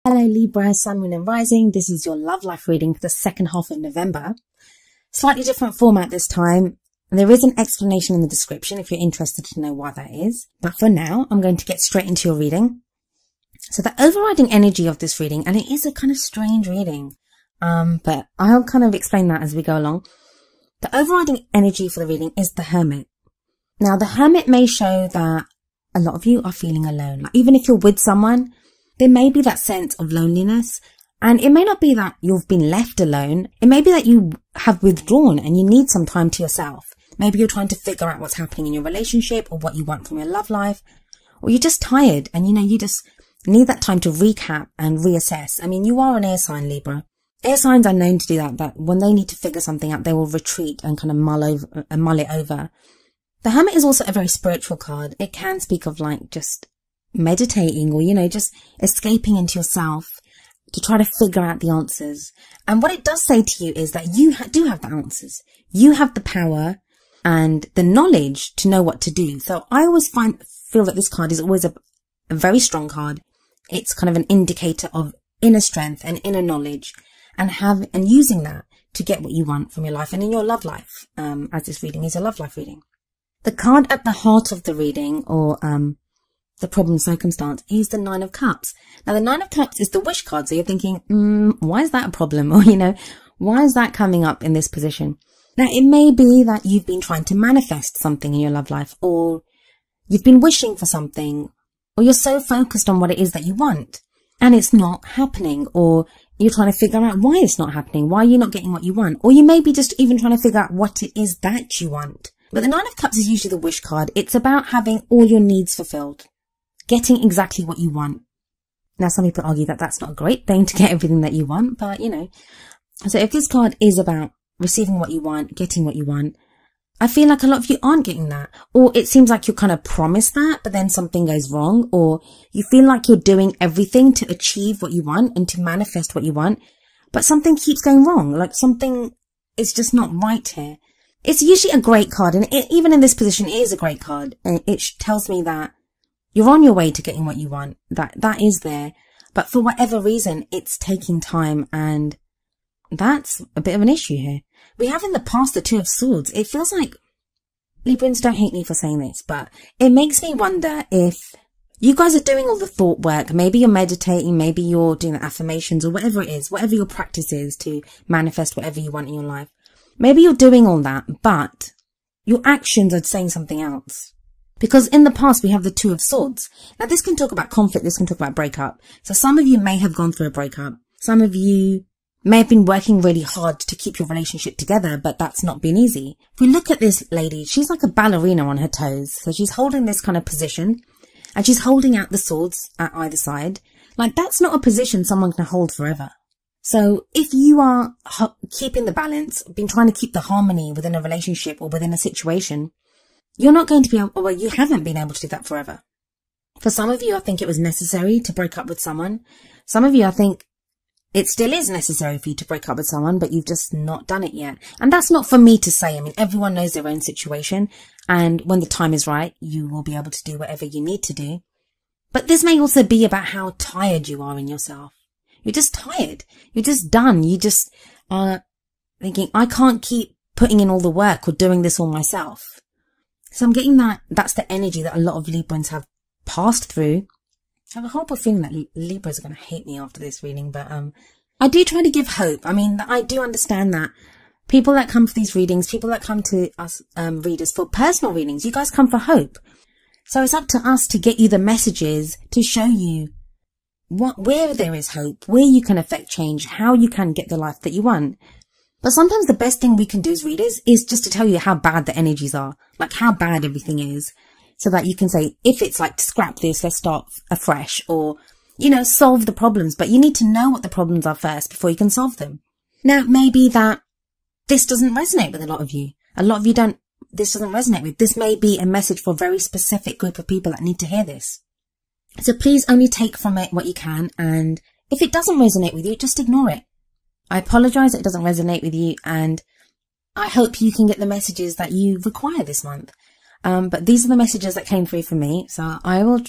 Hello Libra, Sun, Moon and Rising. This is your love life reading for the second half of November. Slightly different format this time. There is an explanation in the description if you're interested to know why that is. But for now, I'm going to get straight into your reading. So the overriding energy of this reading, and it is a kind of strange reading, but I'll kind of explain that as we go along. The overriding energy for the reading is the Hermit. Now the Hermit may show that a lot of you are feeling alone. Like, even if you're with someone, there may be that sense of loneliness, and it may not be that you've been left alone. It may be that you have withdrawn and you need some time to yourself. Maybe you're trying to figure out what's happening in your relationship or what you want from your love life, or you're just tired and you just need that time to recap and reassess. I mean, you are an air sign, Libra. Air signs are known to do that when they need to figure something out, they will retreat and kind of mull it over. The Hermit is also a very spiritual card. It can speak of like just meditating or, just escaping into yourself to try to figure out the answers. And what it does say to you is that you do have the answers. You have the power and the knowledge to know what to do. So I always feel that this card is always a very strong card. It's kind of an indicator of inner strength and inner knowledge, and using that to get what you want from your life and in your love life, as this reading is a love life reading. The card at the heart of the reading, or the problem circumstance, is the Nine of Cups. Now the Nine of Cups is the wish card. So you're thinking, why is that a problem? Or, why is that coming up in this position? Now it may be that you've been trying to manifest something in your love life, or you've been wishing for something, or you're so focused on what it is that you want and it's not happening, or you're trying to figure out why it's not happening, why you're not getting what you want, or you may be just even trying to figure out what it is that you want. But the Nine of Cups is usually the wish card. It's about having all your needs fulfilled, getting exactly what you want. Now, some people argue that that's not a great thing to get everything that you want, but so if this card is about receiving what you want, getting what you want, I feel like a lot of you aren't getting that, or it seems like you're kind of promised that, but then something goes wrong, or you feel like you're doing everything to achieve what you want and to manifest what you want, but something keeps going wrong, like something is just not right here. It's usually a great card, and even in this position, it is a great card, and it tells me that you're on your way to getting what you want, that is there, but for whatever reason, it's taking time, and that's a bit of an issue here. We have in the past the Two of Swords. It feels like, Librans, don't hate me for saying this, but it makes me wonder if you guys are doing all the thought work. Maybe you're meditating, maybe you're doing the affirmations, or whatever it is, whatever your practice is to manifest whatever you want in your life. Maybe you're doing all that, but your actions are saying something else. Because in the past, we have the Two of Swords. Now, this can talk about conflict. This can talk about breakup. So some of you may have gone through a breakup. Some of you may have been working really hard to keep your relationship together, but that's not been easy. If we look at this lady, she's like a ballerina on her toes. So she's holding this kind of position, and she's holding out the swords at either side. Like, that's not a position someone can hold forever. So if you are keeping the balance, been trying to keep the harmony within a relationship or within a situation, you're not going to be able, well, you haven't been able to do that forever. For some of you, I think it was necessary to break up with someone. Some of you, I think it still is necessary for you to break up with someone, but you've just not done it yet. And that's not for me to say. I mean, everyone knows their own situation. And when the time is right, you will be able to do whatever you need to do. But this may also be about how tired you are in yourself. You're just tired. You're just done. You just are thinking, I can't keep putting in all the work or doing this all myself. So I'm getting that's the energy that a lot of Librans have passed through. I have a horrible feeling that Libras are going to hate me after this reading, but I do try to give hope. I mean, I do understand that people that come for these readings, people that come to us readers for personal readings, you guys come for hope. So it's up to us to get you the messages to show you where there is hope, where you can affect change, how you can get the life that you want. But sometimes the best thing we can do as readers is just to tell you how bad the energies are, like how bad everything is, so that you can say, if it's like, scrap this, let's start afresh, or, solve the problems. But you need to know what the problems are first before you can solve them. Now, it may be that this doesn't resonate with a lot of you. A lot of you this doesn't resonate with. This may be a message for a very specific group of people that need to hear this. So please only take from it what you can, and if it doesn't resonate with you, just ignore it. I apologize that it doesn't resonate with you, and I hope you can get the messages that you require this month. But these are the messages that came through for me, so I will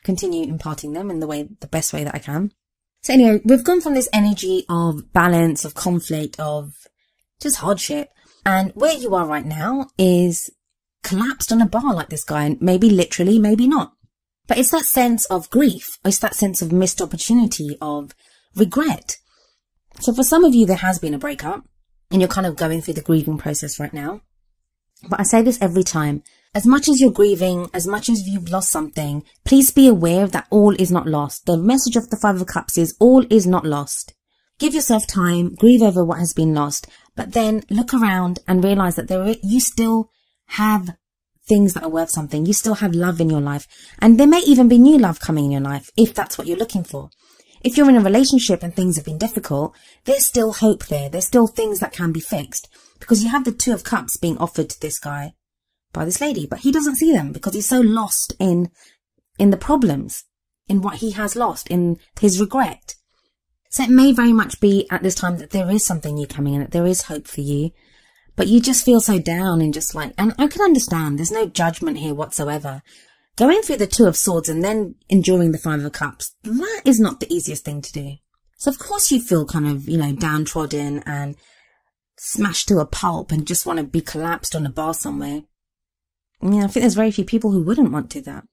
continue imparting them in the best way that I can. So anyway, we've gone from this energy of balance, of conflict, of just hardship. And where you are right now is collapsed on a bar like this guy. And maybe literally, maybe not. But it's that sense of grief. It's that sense of missed opportunity, of regret. So for some of you, there has been a breakup and you're kind of going through the grieving process right now. But I say this every time. As much as you're grieving, as much as you've lost something, please be aware that all is not lost. The message of the Five of Cups is all is not lost. Give yourself time, grieve over what has been lost, but then look around and realize that you still have things that are worth something. You still have love in your life. And there may even be new love coming in your life if that's what you're looking for. If you're in a relationship and things have been difficult, there's still hope there. There's still things that can be fixed. Because you have the Two of Cups being offered to this guy by this lady, but he doesn't see them because he's so lost in the problems, in what he has lost, in his regret. So it may very much be at this time that there is something new coming in, that there is hope for you, but you just feel so down and just like, and I can understand, there's no judgment here whatsoever. Going through the Two of Swords and then enduring the Five of Cups, that is not the easiest thing to do. So of course you feel kind of, downtrodden and smashed to a pulp and just want to be collapsed on a bar somewhere. I think there's very few people who wouldn't want to do that.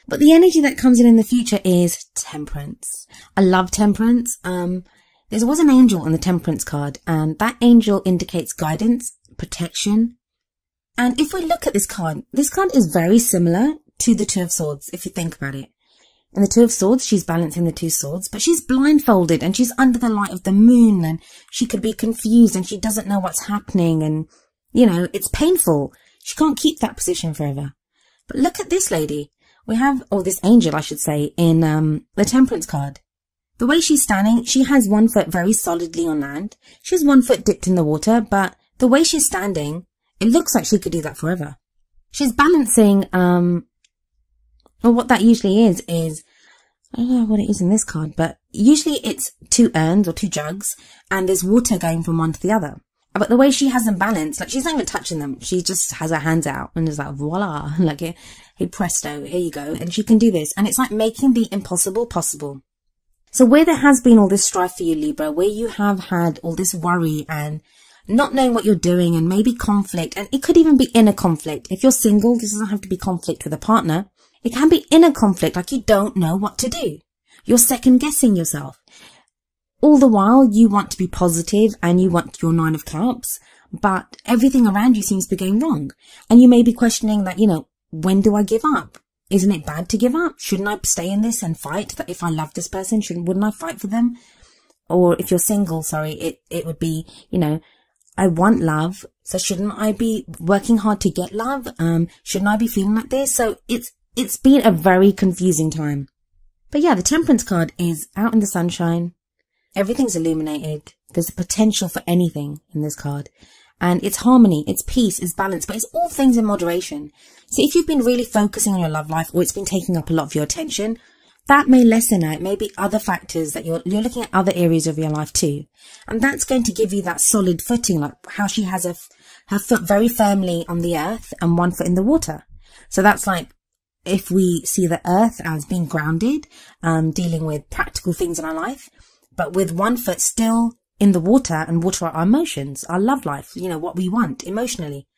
But the energy that comes in the future is temperance. I love temperance. There was an angel on the temperance card, and that angel indicates guidance, protection. And if we look at this card is very similar to the Two of Swords, if you think about it. In the Two of Swords, she's balancing the two swords, but she's blindfolded and she's under the light of the moon and she could be confused and she doesn't know what's happening and, it's painful. She can't keep that position forever. But look at this lady. We have, or this angel, I should say, in the Temperance card. The way she's standing, she has one foot very solidly on land. She has one foot dipped in the water, but the way she's standing, it looks like she could do that forever. She's balancing, well, what that usually is, I don't know what it is in this card, but usually it's two urns or two jugs, and there's water going from one to the other. But the way she has them balanced, like she's not even touching them. She just has her hands out and is like, voila, like, hey, presto, here you go. And she can do this. And it's like making the impossible possible. So where there has been all this strife for you, Libra, where you have had all this worry and not knowing what you're doing and maybe conflict, and it could even be inner conflict. If you're single, this doesn't have to be conflict with a partner. It can be inner conflict, like you don't know what to do. You're second guessing yourself. All the while, you want to be positive and you want your Nine of Cups, but everything around you seems to be going wrong. And you may be questioning that, when do I give up? Isn't it bad to give up? Shouldn't I stay in this and fight? That if I love this person, wouldn't I fight for them? Or if you're single, it would be, I want love, so shouldn't I be working hard to get love? Shouldn't I be feeling like this? So it's been a very confusing time. But yeah, the Temperance card is out in the sunshine. Everything's illuminated. There's a potential for anything in this card. And it's harmony, it's peace, it's balance, but it's all things in moderation. So if you've been really focusing on your love life or it's been taking up a lot of your attention, that may lessen out. It may be other factors that you're looking at other areas of your life too. And that's going to give you that solid footing, like how she has her foot very firmly on the earth and one foot in the water. So that's like, if we see the earth as being grounded, dealing with practical things in our life, but with one foot still in the water, and water are our emotions, our love life, what we want emotionally.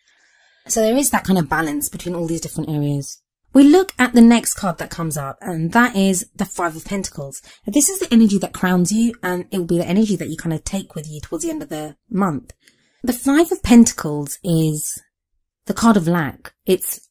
So there is that kind of balance between all these different areas. We look at the next card that comes up, and that is the Five of Pentacles. Now, this is the energy that crowns you, and it will be the energy that you kind of take with you towards the end of the month. The Five of Pentacles is the card of lack. It's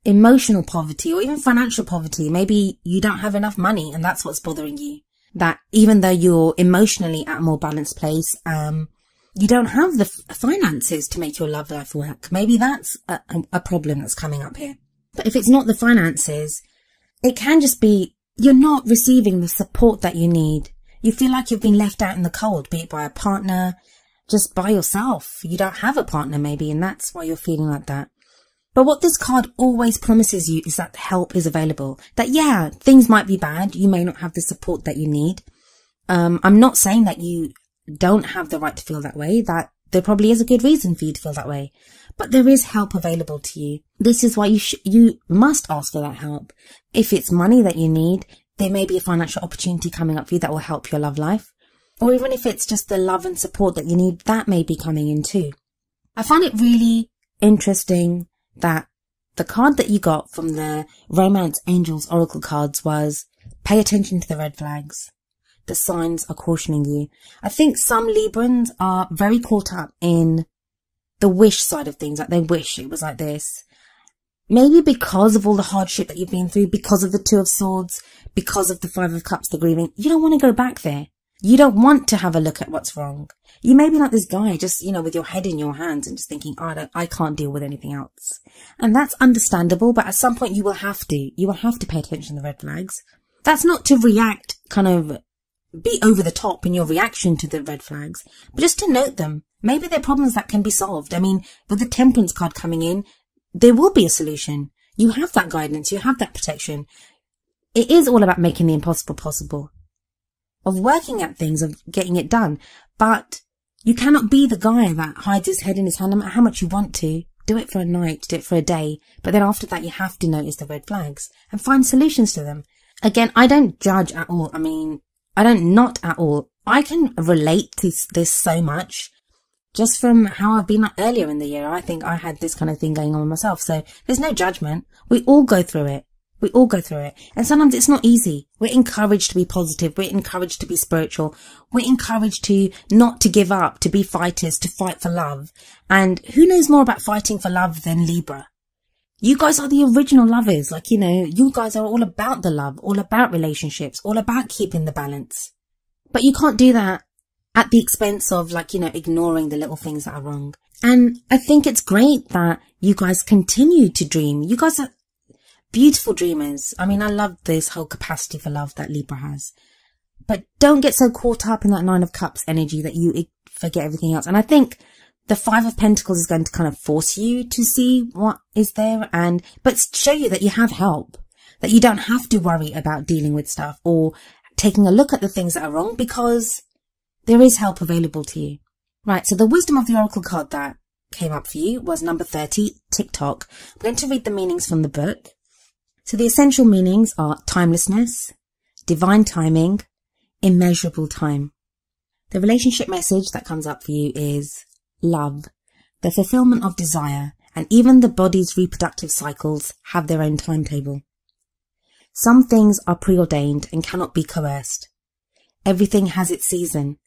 emotional poverty or even financial poverty. Maybe you don't have enough money and that's what's bothering you. That even though you're emotionally at a more balanced place, you don't have the finances to make your love life work. Maybe that's a problem that's coming up here. But if it's not the finances, it can just be you're not receiving the support that you need. You feel like you've been left out in the cold, be it by a partner, just by yourself. You don't have a partner maybe, and that's why you're feeling like that. But what this card always promises you is that help is available. That, yeah, things might be bad. You may not have the support that you need. I'm not saying that you don't have the right to feel that way, that there probably is a good reason for you to feel that way. But there is help available to you. This is why you must ask for that help. If it's money that you need, there may be a financial opportunity coming up for you that will help your love life. Or even if it's just the love and support that you need, that may be coming in too. I find it really interesting that the card that you got from the Romance Angels Oracle cards was pay attention to the red flags. The signs are cautioning you. I think some Librans are very caught up in the wish side of things, like they wish it was like this. Maybe because of all the hardship that you've been through, because of the Two of Swords, because of the Five of Cups, the grieving, you don't want to go back there. You don't want to have a look at what's wrong. You may be like this guy, just, with your head in your hands and just thinking, oh, I can't deal with anything else. And that's understandable, but at some point you will have to. You will have to pay attention to the red flags. That's not to react, kind of be over the top in your reaction to the red flags, but just to note them. Maybe they're problems that can be solved. I mean, with the Temperance card coming in, there will be a solution. You have that guidance. You have that protection. It is all about making the impossible possible, of working at things, of getting it done. But you cannot be the guy that hides his head in his hand no matter how much you want to. Do it for a night, do it for a day. But then after that, you have to notice the red flags and find solutions to them. Again, I don't judge at all. I mean, I don't not at all. I can relate to this so much. Just from how I've been earlier in the year, I think I had this kind of thing going on with myself. So there's no judgment. We all go through it. We all go through it. And sometimes it's not easy. We're encouraged to be positive. We're encouraged to be spiritual. We're encouraged to not to give up, to be fighters, to fight for love. And who knows more about fighting for love than Libra? You guys are the original lovers. Like, you guys are all about the love, all about relationships, all about keeping the balance. But you can't do that at the expense of, ignoring the little things that are wrong. And I think it's great that you guys continue to dream. You guys are beautiful dreamers. I mean, I love this whole capacity for love that Libra has. But don't get so caught up in that Nine of Cups energy that you forget everything else. And I think the Five of Pentacles is going to kind of force you to see what is there but show you that you have help, that you don't have to worry about dealing with stuff or taking a look at the things that are wrong, because there is help available to you. Right, so the wisdom of the Oracle card that came up for you was number 30, TikTok. I'm going to read the meanings from the book. So the essential meanings are timelessness, divine timing, immeasurable time. The relationship message that comes up for you is love, the fulfillment of desire, and even the body's reproductive cycles have their own timetable. Some things are preordained and cannot be coerced. Everything has its season.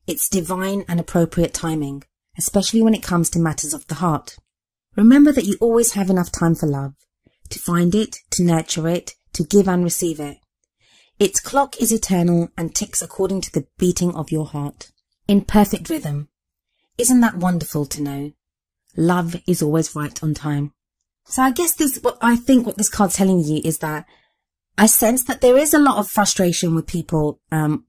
It's divine and appropriate timing, especially when it comes to matters of the heart. Remember that you always have enough time for love, to find it, to nurture it, to give and receive it. Its clock is eternal and ticks according to the beating of your heart, in perfect rhythm. Isn't that wonderful to know? Love is always right on time. So I guess what this card's telling you is that I sense that there is a lot of frustration with people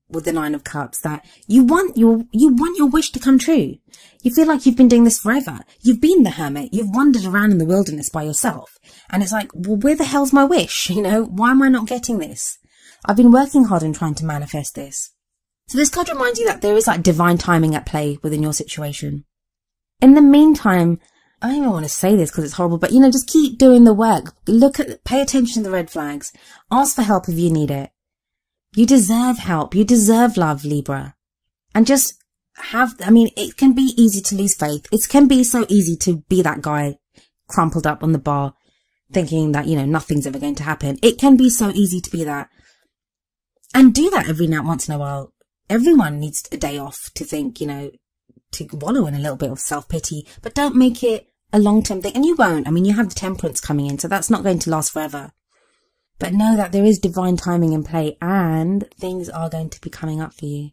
with the Nine of Cups, that you want your wish to come true. You feel like you've been doing this forever. You've been the hermit. You've wandered around in the wilderness by yourself. And it's like, well, where the hell's my wish? Why am I not getting this? I've been working hard and trying to manifest this. So this card reminds you that there is divine timing at play within your situation. In the meantime, I don't even want to say this because it's horrible, but just keep doing the work. Pay attention to the red flags. Ask for help if you need it. You deserve help. You deserve love, Libra. And just it can be easy to lose faith. It can be so easy to be that guy crumpled up on the bar thinking that, nothing's ever going to happen. It can be so easy to be that. And do that once in a while. Everyone needs a day off to think, to wallow in a little bit of self-pity, but don't make it a long-term thing. And you won't. You have the Temperance coming in, so that's not going to last forever. But know that there is divine timing in play and things are going to be coming up for you.